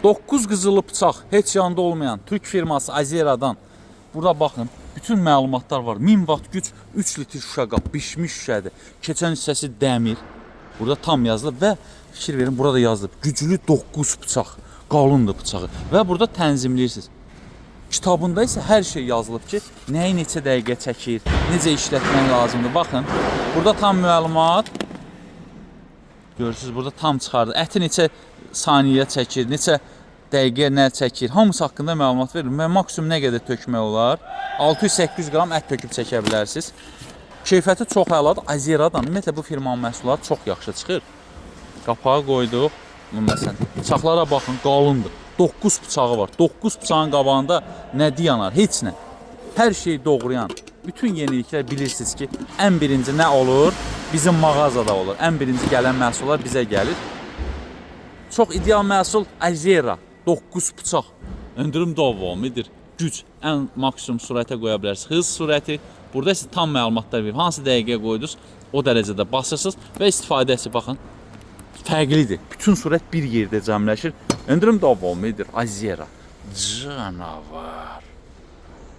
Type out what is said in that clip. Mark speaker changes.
Speaker 1: 9 qızılı bıçaq, heç yanında olmayan Türk firması Azeradan. Burada baxın, bütün məlumatlar var. 1000 watt güc, 3 litr şüşə qab, bişmiş şüşədir. Keçən hissəsi dəmir. Burada tam yazılıb və fikir verin, burada yazılıb. Güclü 9 bıçaq, qalındır bıçağı. Və burada tənzimləyirsiniz. Kitabında isə hər şey yazılıb ki, nəyi neçə dəqiqə çəkir, necə işlətmək lazımdır. Baxın, burada tam məlumat. Görürsünüz, burada tam çıxardı. Əti neçə saniyə çəkir, neçə dəqiqə nə çəkir, hamısı haqqında məlumat verir. Və maksimum nə qədər tökmək olar? 600-800 qram ət töküb çəkə bilərsiniz. Keyfiyyəti çox əladır. Azeradan, ümumiyyətlə bu firmanın məhsulları çox yaxşı çıxır. Qapağı qoyduq. Məsələn, bıçaqlara baxın, qalındır. 9 bıçağı var. 9 bıçağın qabağında nə dayanar? Heç nə. Hər şeyi doğrayan. Bütün yeniliklər bilirsiniz ki, ən birinci nə olur? Bizim mağazada olur. Ən birinci gələn məhsullar bizə gəlir. Çox ideal məhsul Azera. 9 bıçaq. Öndürüm davamidir. Güc. Ən maksimum sürətə qoya bilərsiniz. Hız sürəti. Burada sizə tam məlumatlar verir. Hansı dəqiqəyə qoydunuz, o dərəcədə basırsınız və istifadəsi baxın. Fərqlidir. Bütün sürət bir yerdə cəmləşir. Öndürüm davamidir. Azera. Canavar.